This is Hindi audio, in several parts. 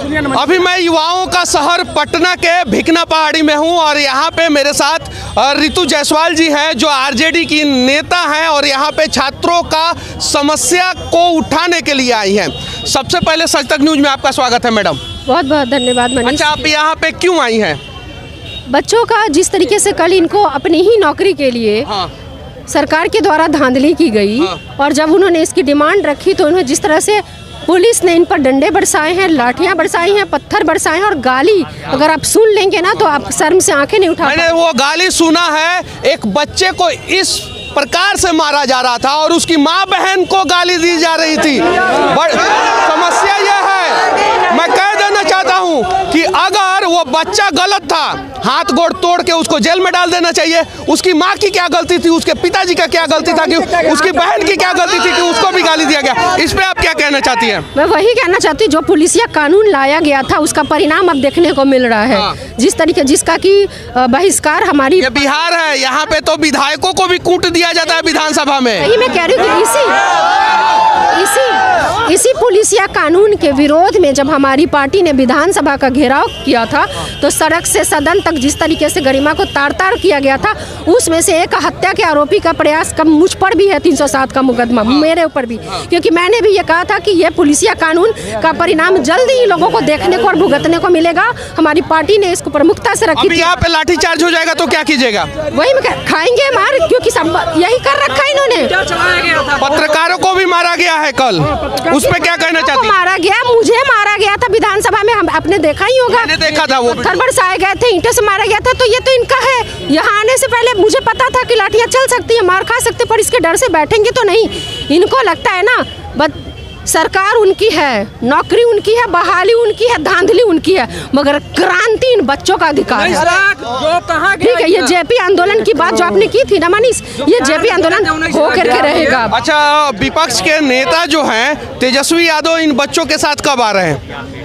अभी मैं युवाओं का शहर पटना के भिकना पहाड़ी में हूं और यहां पे मेरे साथ रितु जायसवाल जी हैं जो आरजेडी की नेता हैं और यहां पे छात्रों का समस्या को उठाने के लिए आई हैं। सबसे पहले सच तक न्यूज में आपका स्वागत है मैडम। बहुत बहुत धन्यवाद मनीष। अच्छा, आप यहाँ पे क्यों आई हैं? बच्चों का जिस तरीके से कल इनको अपनी ही नौकरी के लिए सरकार के द्वारा धांधली की गई और जब उन्होंने इसकी डिमांड रखी तो उन्होंने जिस तरह से पुलिस ने इन पर डंडे बरसाए हैं, लाठियां बरसाई हैं, पत्थर बरसाए हैं और गाली, अगर आप सुन लेंगे ना तो आप शर्म से आंखें नहीं उठा। मैंने वो गाली सुना है, एक बच्चे को इस प्रकार से मारा जा रहा था और उसकी माँ बहन को गाली दी जा रही थी। समस्या यह है, मैं कह देना चाहता हूँ कि अगर वो बच्चा गलत था, हाथ गोड़ तोड़ के उसको जेल में डाल देना चाहिए। उसकी माँ की क्या गलती थी, उसके पिताजी का क्या गलती था, कि उसकी बहन की क्या गलती थी कि उसको भी गाली दिया गया। इस पे आप क्या कहना चाहती हैं? मैं वही कहना चाहती हूँ, जो पुलिसिया कानून लाया गया था उसका परिणाम अब देखने को मिल रहा है। जिस तरीके जिसका कि बहिष्कार हमारी ये बिहार है, यहाँ पे तो विधायकों को भी कूट दिया जाता है विधानसभा में। यही मैं कह रही हूँ कि इसी पुलिसिया कानून के विरोध में जब हमारी पार्टी ने विधानसभा का घेराव किया था तो सड़क से सदन तक जिस तरीके से गरिमा को तार-तार किया गया था, उसमें से एक हत्या के आरोपी का प्रयास कम मुझ पर भी है, 307 का मुकदमा मेरे ऊपर भी, क्योंकि मैंने भी ये कहा था कि यह पुलिसिया कानून का परिणाम जल्दी ही लोगों को देखने को और भुगतने को मिलेगा। हमारी पार्टी ने इसको प्रमुखता से रखी। यहाँ पे लाठीचार्ज हो जाएगा तो क्या कीजिएगा? वही खाएंगे मार, क्योंकि सब यही कर रखा है इन्होंने। पत्रकारों को भी मारा गया है कल, उस पे क्या कहना चाहती? मारा गया, मुझे मारा गया था विधानसभा में, हम आपने देखा ही होगा। मैंने देखा था, वो पत्थर बरसाए गए थे, ईंटों से मारा गया था। तो ये तो इनका है। यहाँ आने से पहले मुझे पता था कि लाठियाँ चल सकती है, मार खा सकते, पर इसके डर से बैठेंगे तो नहीं। इनको लगता है ना सरकार उनकी है, नौकरी उनकी है, बहाली उनकी है, धांधली उनकी है, मगर क्रांति इन बच्चों का अधिकार है। ठीक है, ये जेपी आंदोलन की बात जो आपने की थी ना मनीष, ये जेपी आंदोलन हो करके रहेगा। अच्छा, विपक्ष के नेता जो हैं तेजस्वी यादव इन बच्चों के साथ कब आ रहे हैं?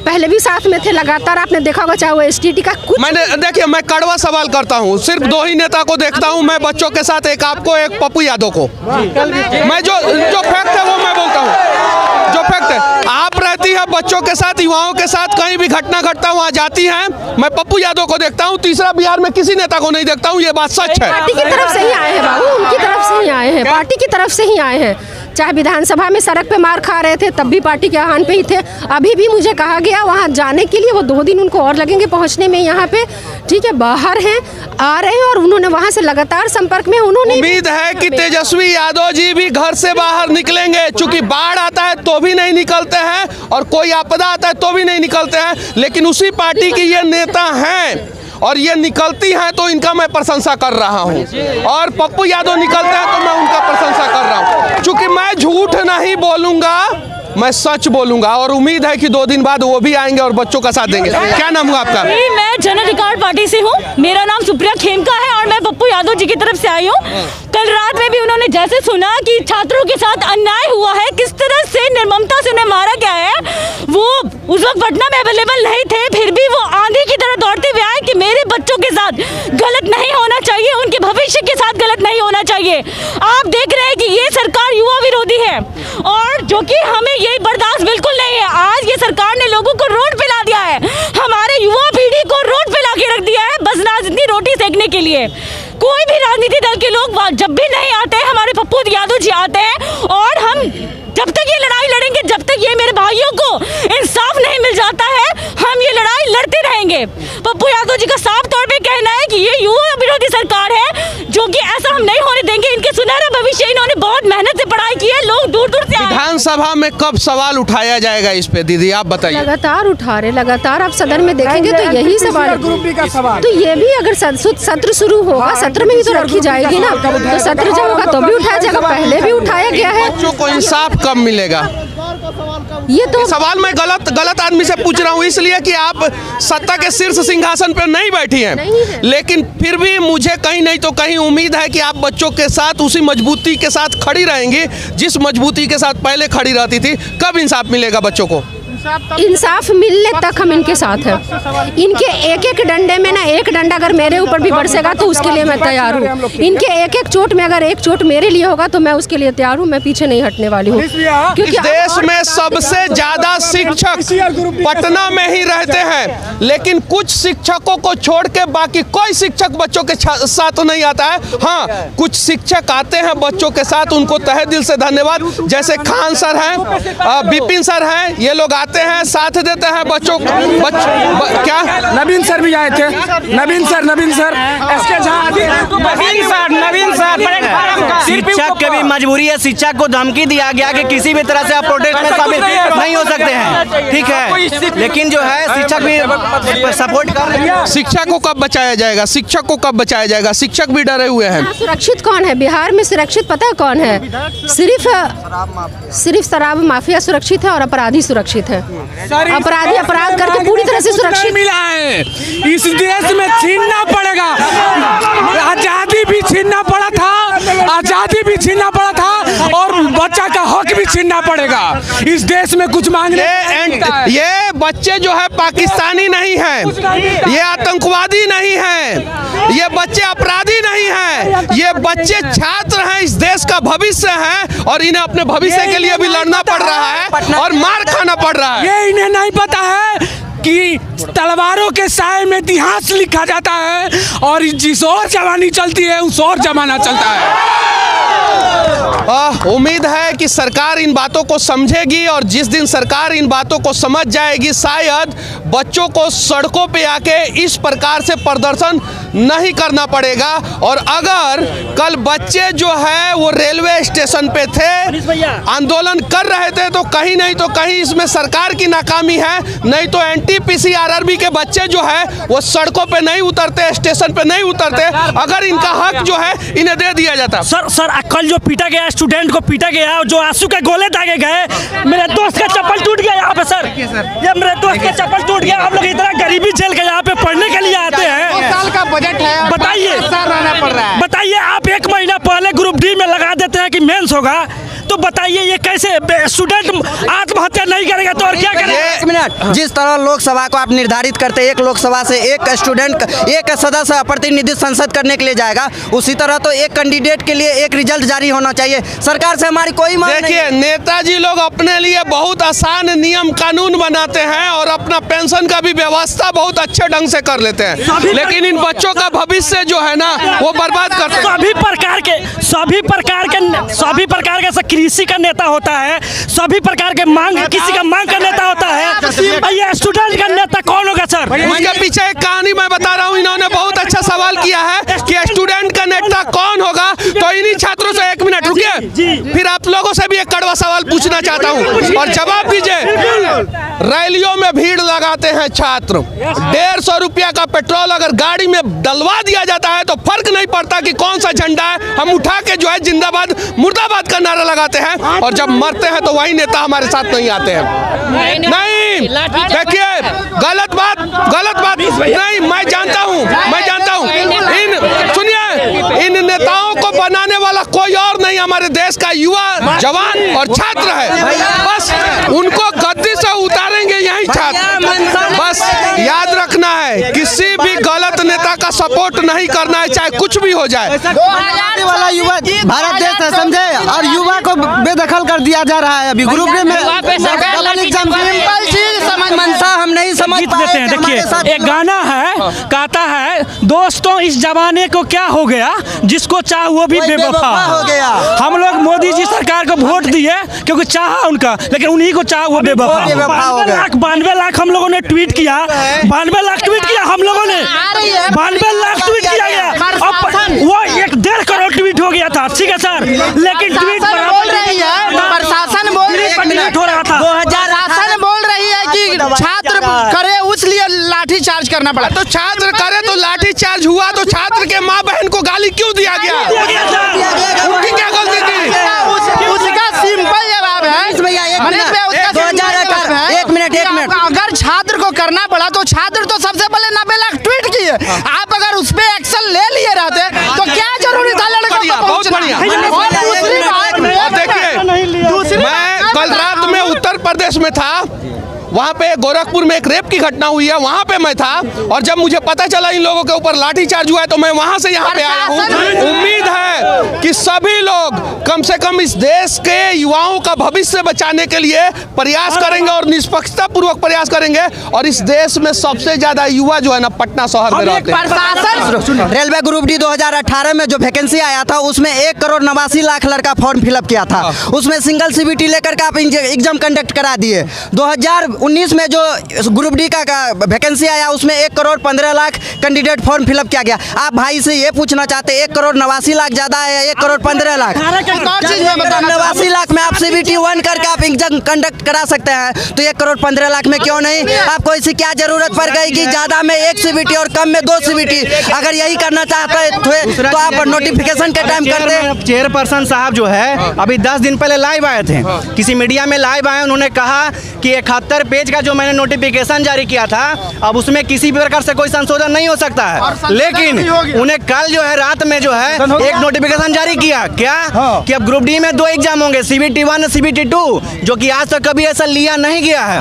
पहले भी साथ में थे लगातार, आपने देखा होगा, चाहे वो एसटीटी का कुछ। मैंने देखिए, मैं कड़वा सवाल करता हूँ, सिर्फ दो ही नेता को देखता हूँ मैं बच्चों के साथ, एक आपको, एक पप्पू यादव को। मैं जो फैक्ट है वो मैं बोलता हूँ, जो फैक्ट है। आप रहती है बच्चों के साथ, युवाओं के साथ, कहीं भी घटना घटता वहाँ जाती हैं, मैं पप्पू यादव को देखता हूँ। तीसरा बिहार में किसी नेता को नहीं देखता हूँ, ये बात सच है। पार्टी की तरफ से ही आए हैं बाबू, उनकी तरफ से ही आए हैं, पार्टी की तरफ से ही आए हैं। चाहे विधानसभा में सड़क पे मार खा रहे थे तब भी पार्टी के आह्वान पे ही थे। अभी भी मुझे कहा गया वहाँ जाने के लिए, वो 2 दिन उनको और लगेंगे पहुँचने में यहाँ पे। ठीक है, बाहर हैं, आ रहे हैं और उन्होंने वहाँ से लगातार संपर्क में। उन्होंने उम्मीद है कि तेजस्वी यादव जी भी घर से बाहर निकलेंगे, चूंकि बाढ़ आता है तो भी नहीं निकलते हैं और कोई आपदा आता है तो भी नहीं निकलते हैं, लेकिन उसी पार्टी के ये नेता हैं और ये निकलती हैं तो इनका मैं प्रशंसा कर रहा हूं, और पप्पू यादव निकलते हैं तो मैं उनका प्रशंसा कर रहा हूं, क्योंकि मैं झूठ नहीं बोलूंगा, मैं सच बोलूंगा। और उम्मीद है कि 2 दिन बाद वो भी आएंगे और बच्चों का साथ देंगे। क्या नाम हुआ आपका? मैं जन अधिकार पार्टी से हूँ, मेरा नाम सुप्रिया खेमका है और मैं पप्पू यादव जी की तरफ से आई हूँ। कल रात में भी उन्होंने जैसे सुना कि छात्रों के साथ अन्याय हुआ है, किस तरह से निर्ममता से उन्हें मारा गया है, वो उस वक्त पटना में अवेलेबल नहीं थे, फिर भी वो आंधी की तरह दौड़ते हुए आए कि मेरे बच्चों के साथ गलत नहीं होना चाहिए, उनके भविष्य के साथ गलत नहीं होना चाहिए। आप देख रहे हैं कि ये सरकार युवा विरोधी है और जो कि हमें ये बर्दाश्त बिल्कुल नहीं है। आज ये सरकार ने लोगों को रोड पे ला दिया है, हमारे युवा पीढ़ी को रोड पे ला के रख दिया है, बस राजनीति रोटी सेकने के लिए। कोई भी राजनीति दल के लोग जब भी नहीं आते हैं, हमारे पप्पू यादव जी आते हैं और हम जब तक ये लड़ाई लड़ेंगे, जब तक ये मेरे भाइयों को इंसाफ नहीं मिल जाता है, हम ये लड़ाई लड़ते रहेंगे। पप्पू यादव जी का साफ तौर पे कहना है कि ये युवा विरोधी सरकार है, जो कि ऐसा हम नहीं होने देंगे। इनके सुनहरा भविष्य, इन्होंने बहुत मेहनत से पढ़ाई की है, लोग दूर दूर से। विधानसभा में कब सवाल उठाया जाएगा इस पे, दीदी आप बताइए? लगातार उठा रहे, लगातार आप सदन में देखेंगे तो यही सवाल। तो ये भी अगर सत्र शुरू होगा, सत्र में ही तो रखी जाएगी ना, तो सत्र जब होगा तो भी उठाया जाएगा, पहले भी उठाया गया है। बच्चों को इंसाफ कब मिलेगा? ये तो सवाल मैं गलत आदमी से पूछ रहा हूँ, इसलिए कि आप सत्ता के शीर्ष सिंहासन पर नहीं बैठी हैं, लेकिन फिर भी मुझे कहीं नहीं तो कहीं उम्मीद है कि आप बच्चों के साथ उसी मजबूती के साथ खड़ी रहेंगी जिस मजबूती के साथ पहले खड़ी रहती थी। कब इंसाफ मिलेगा बच्चों को? इंसाफ मिलने तक हम इनके साथ हैं। इनके एक एक डंडे में ना एक डंडा अगर मेरे ऊपर भी बरसेगा तो उसके लिए मैं तैयार हूँ। इनके एक एक चोट में अगर एक चोट मेरे लिए होगा तो मैं उसके लिए तैयार हूँ। मैं पीछे नहीं हटने वाली हूँ। इस देश में सबसे ज्यादा शिक्षक पटना में ही रहते हैं, लेकिन कुछ शिक्षकों को छोड़ के बाकी कोई शिक्षक बच्चों के साथ नहीं आता है। हाँ, कुछ शिक्षक आते हैं बच्चों के साथ, उनको तहे दिल से धन्यवाद। जैसे खान सर हैं, विपिन सर हैं, ये लोग आते हैं, साथ देते हैं बच्चों क्या नवीन सर भी आए थे। नवीन सर शिक्षक की भी मजबूरी है। शिक्षक को धमकी दिया गया कि किसी भी तरह से आप प्रोटेस्ट में शामिल नहीं हो सकते हैं, ठीक है, लेकिन जो है शिक्षक भी सपोर्ट कर रहे हैं। शिक्षा को कब बचाया जाएगा? शिक्षक को कब बचाया जाएगा? शिक्षक भी डरे हुए हैं। सुरक्षित कौन है बिहार में? सुरक्षित पता है कौन है? सिर्फ शराब माफिया सुरक्षित है और अपराधी सुरक्षित है। अपराधी अपराध करके पूरी तरह से सुरक्षित मिला है। इस देश में छीनना पड़ेगा। आजादी भी छीनना पड़ा था, आजादी भी छीनना पड़ा था और बच्चा का हक भी छीनना पड़ेगा। इस देश में कुछ मांगने ये बच्चे जो है पाकिस्तानी नहीं हैं, ये आतंकवादी नहीं हैं, ये बच्चे अपराधी नहीं हैं, ये बच्चे छात्र हैं, इस देश का भविष्य हैं और इन्हें अपने भविष्य के लिए भी लड़ना पड़ रहा है और मार खाना पड़ रहा है। ये इन्हें नहीं पता है कि तलवारों के साए में इतिहास लिखा जाता है और जिस और जवानी चलती है उस और जमाना चलता है। उम्मीद है कि सरकार इन बातों को समझेगी और जिस दिन सरकार इन बातों को समझ जाएगी शायद बच्चों को सड़कों पे आके इस प्रकार से प्रदर्शन नहीं करना पड़ेगा। और अगर कल बच्चे जो है वो रेलवे स्टेशन पे थे, आंदोलन कर रहे थे, तो कहीं नहीं तो कहीं इसमें सरकार की नाकामी है। नहीं तो एनटीपीसी आरआरबी के बच्चे जो है वो सड़कों पे नहीं उतरते, स्टेशन पे नहीं उतरते अगर इनका हक जो है इन्हें दे दिया जाता। सर कल जो पीटा गया, स्टूडेंट को पीटा गया, जो आंसू के गोले दागे गए, मेरे दोस्त का चप्पल टूट गया यहाँ पे सर। ये मेरे दोस्त का चप्पल टूट गया। हम लोग इतना गरीबी झेल के यहाँ पे पढ़ने के लिए आते हैं। साल का बजट है, बताइए आप एक महीना पहले ग्रुप डी में लगा देते हैं कि मेंस होगा, तो बताइए ये कैसे स्टूडेंट आत्महत्या नहीं करेगा तो और क्या करेगा? एक मिनट, जिस तरह लोकसभा को आप निर्धारित करते हैं, एक लोकसभा से एक स्टूडेंट, एक सदस्य प्रतिनिधित्व संसद करने के लिए जाएगा, उसी तरह तो एक कैंडिडेट के लिए एक रिजल्ट जारी होना चाहिए। सरकार से हमारी कोई मांग नहीं। देखिए, नेताजी लोग अपने लिए बहुत आसान नियम कानून बनाते हैं और अपना पेंशन का भी व्यवस्था बहुत अच्छे ढंग से कर लेते हैं, लेकिन इन बच्चों का भविष्य जो है ना वो बर्बाद करते हैं। सभी प्रकार के कृषि का नेता होता है, सभी प्रकार के मांग, किसी का मांग का नेता होता है। ये स्टूडेंट का नेता कौन होगा सर? इसके पीछे एक कहानी मैं बता रहा हूँ। इन्होंने बहुत अच्छा सवाल किया है कि स्टूडेंट का नेता कौन होगा, तो इन्हीं छात्रों से एक मिनट रुकिए, फिर आप लोगों से भी एक कड़वा सवाल पूछना चाहता हूँ और जवाब दीजिए। रैलियों में भीड़ लगाते हैं छात्र, 150 रुपया का पेट्रोल अगर गाड़ी में डलवा दिया जाता है तो फर्क नहीं पड़ता कि कौन सा झंडा है, हम उठा के जो है जिंदाबाद मुर्दाबाद का नारा लगाते हैं और जब मरते हैं तो वही नेता हमारे साथ नहीं आते हैं। नहीं, देखिए, गलत बात नहीं, मैं जानता हूँ सुनिए, इन नेताओं को बनाने वाला कोई और नहीं हमारे देश का युवा जवान और छात्र है। बस उनको गद्दी से उतारेंगे यही छात्र। बस याद रखना है, किसी भी गलत नेता का सपोर्ट नहीं करना है, चाहे कुछ भी हो जाए। वाला युवा भारत देश है, समझे, और युवा को बेदखल कर दिया जा रहा है। अभी ग्रुप में मनसा हम नहीं समझ लेते हैं। देखिए, एक गाना है, कहता है, दोस्तों इस जमाने को क्या हो गया, जिसको चाह वो भी बेवफा हो गया। हम लोग मोदी जी सरकार को वोट दिए क्योंकि चाहा उनका, लेकिन उन्हीं को चाह वो बेवफा हो गया। 92 लाख हम लोगों ने ट्वीट किया, 92 लाख ट्वीट किया हम लोगों ने, 92 लाख ट्वीट किया गया। अब वो 1.5 करोड़ ट्वीट हो गया था, ठीक है सर, लेकिन ट्वीट बोल रही है, प्रशासन बोल रही है कि छात्र करे उसलिए लाठी चार्ज करना पड़ा। तो छात्र करे तो लाठी चार्ज हुआ, तो छात्र के माँ बहन को गाली क्यों दिया गया? उनकी क्या गलती थी? उसका सिंपल जवाब है, एक मिनट, अगर छात्र को करना पड़ा तो छात्र तो सबसे पहले 90 लाख ट्वीट किए। आप अगर उस पर एक्शन ले लिए रहते तो क्या जरूरी था लड़कों को पहुंचना? देखिए, मैं कल रात में उत्तर प्रदेश में था, वहाँ पे गोरखपुर में एक रेप की घटना हुई है, वहाँ पे मैं था और जब मुझे पता चला इन लोगों के ऊपर लाठीचार्ज हुआ है तो मैं वहाँ से यहाँ पे आया हूँ। उम्मीद है कि सभी लोग कम से कम इस देश के युवाओं का भविष्य बचाने के लिए प्रयास करेंगे और निष्पक्षता पूर्वक प्रयास करेंगे और इस देश में सबसे ज्यादा युवा जो है ना पटना शहर में रहते हैं। रेलवे ग्रुप डी 2018 में जो वैकेंसी आया था उसमें 1,89,00,000 लड़का फॉर्म फिलअप किया था। उसमें सिंगल सीबीटी लेकर के आप एग्जाम कंडक्ट करा दिए। 2019 में जो ग्रुप डी का वैकेंसी आया उसमें 1,15,00,000 कैंडिडेट फॉर्म फिलअप किया गया। आप भाई से ये पूछना चाहते 1,89,00,000 ज्यादा है, 1,15,00,000? 89,00,000 में आप सीबीटी 1 करके आप एग्जाम कंडक्ट करा सकते हैं, तो 1,15,00,000 में क्यों नहीं? आपको इसकी क्या जरूरत पड़ गई कि ज्यादा में 1 सीबीटी और कम में 2 सीबीटी? अगर यही करना चाहते तो आप नोटिफिकेशन के टाइम करते। चेयरपर्सन साहब जो है अभी 10 दिन पहले लाइव आए थे, किसी मीडिया में लाइव आए, उन्होंने कहा कि 71 पेज का जो मैंने नोटिफिकेशन जारी किया था अब उसमें किसी भी प्रकार से कोई संशोधन नहीं हो सकता है। लेकिन उन्हें कल जो है रात में जो है एक नोटिफिकेशन जारी किया क्या कि अब ग्रुप डी में 2 एग्जाम होंगे, CBT 1 और CBT 2, जो कि आज तक कभी ऐसा लिया नहीं गया है,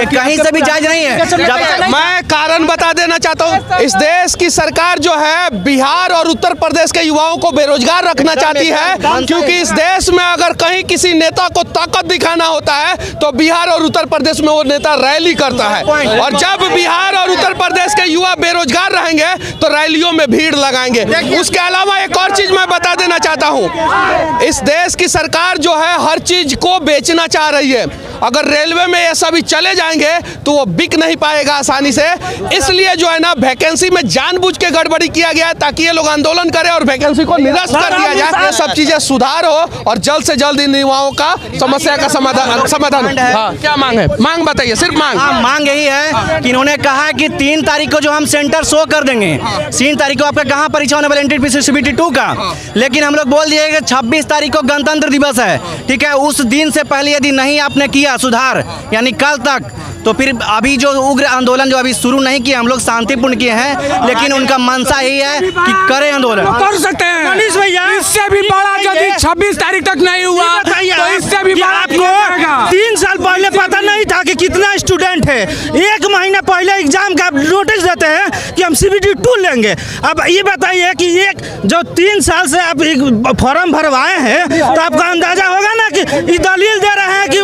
कहीं से भी जायज नहीं है। मैं कारण बता देना चाहता हूँ, इस देश की सरकार जो है बिहार और उत्तर प्रदेश के युवाओं को बेरोजगार रखना चाहती है, क्योंकि इस देश में अगर कहीं किसी नेता को ताकत दिखाना होता है तो बिहार और उत्तर प्रदेश में वो नेता रैली करता है और जब बिहार और उत्तर प्रदेश के युवा बेरोजगार रहेंगे तो रैलियों में भीड़ लगाएंगे। उसके अलावा एक और चीज मैं बता देना चाहता हूँ, इस देश की सरकार जो है हर चीज को बेचना चाह रही है। अगर रेलवे में ये सभी चले जाएंगे तो वो बिक नहीं पाएगा आसानी से, इसलिए जो है ना वैकेंसी में जानबूझ के गड़बड़ी किया गया है ताकि ये लोग आंदोलन करें और वैकेंसी को निरस्त कर दिया जाए। ये सब चीजें सुधार हो और जल्द से जल्द इन युवाओं का समस्या का समाधान। हाँ, क्या मांग है? मांग बताइए, सिर्फ मांग। मांग यही है कि इन्होंने कहा कि 3 तारीख को जो हम सेंटर शो कर देंगे, 3 तारीख को आपका कहाँ परीक्षा होने वाला एनटीपीसी CBT 2 का, लेकिन हम लोग बोल दिए कि 26 तारीख को गणतंत्र दिवस है, ठीक है, उस दिन से पहले यदि नहीं आपने किया सुधार यानी कल तक, तो फिर अभी जो उग्र आंदोलन जो अभी शुरू नहीं किया, हम लोग शांतिपूर्ण किए हैं, लेकिन उनका मंशा यही है कि करें आंदोलन। कर सकते हैं इससे भी बड़ा, यदि 26 तारीख तक नहीं हुआ तो इससे भी बड़ा। आपको 3 साल पहले पता नहीं था कि कितना स्टूडेंट है, 1 महीना पहले एग्जाम का नोटिस देते हैं कि हम CBT 2 लेंगे। अब ये बताइए कि एक जो 3 साल से आप एक फॉर्म भरवाए हैं तो आपका अंदाजा होगा ना कि ये दलील दे रहे हैं कि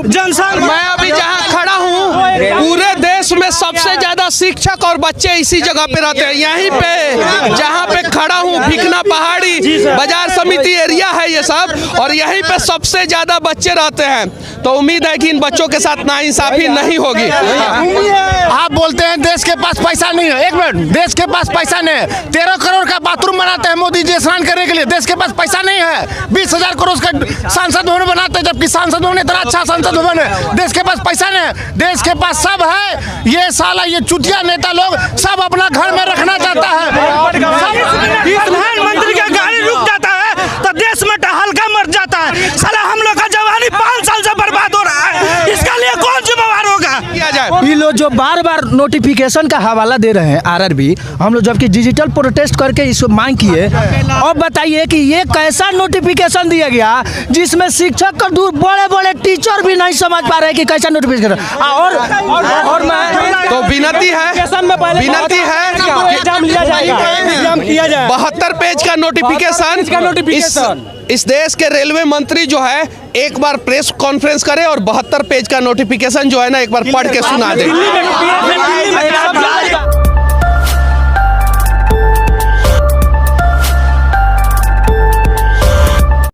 जनसंख्या। मैं अभी जहाँ खड़ा हूँ पूरे देश में सबसे ज्यादा शिक्षक और बच्चे इसी जगह पे रहते हैं। यहीं पे जहाँ पे खड़ा हूँ भिकना पहाड़ी बाजार समिति एरिया है ये सब, और यहीं पे सबसे ज्यादा बच्चे रहते हैं। तो उम्मीद है कि इन बच्चों के साथ नाइंसाफी नहीं होगी। आप बोलते हैं देश के पास पैसा नहीं है, 1 मिनट, देश के पास पैसा नहीं है। 13 करोड़ का बाथरूम बनाते हैं मोदी जी स्नान करने के लिए, देश के पास पैसा नहीं है। 20,000 करोड़ का सांसद भवन बनाते हैं, जबकि सांसद भवन इतना अच्छा संसद भवन है, देश के पास पैसा नहीं है। देश के पास सब है, ये साला ये चुतिया नेता लोग सब अपना घर में रखना चाहता है। प्रधानमंत्री का गाड़ी रुक जाता है तो देश में हल्का मर जाता है। साला हम लोग का जवानी 5 साल से बर्बाद हो रहा है, इसका लिए कौन जिम्मेवार होगा? किया जाए। ये लोग जो बार बार नोटिफिकेशन का हवाला दे रहे हैं RRB, हम लोग जबकि डिजिटल प्रोटेस्ट करके इसको मांग किए। अब बताइए कि ये कैसा नोटिफिकेशन दिया गया जिसमें शिक्षक का दूर बड़े बड़े टीचर भी नहीं समझ पा रहे कि कैसा नोटिफिकेशन। और मैं तो विनती है कि 72 पेज का नोटिफिकेशन इस देश के रेलवे मंत्री जो है एक बार प्रेस कॉन्फ्रेंस करे और 72 पेज का नोटिफिकेशन जो है ना एक बार पढ़ के सुना दे।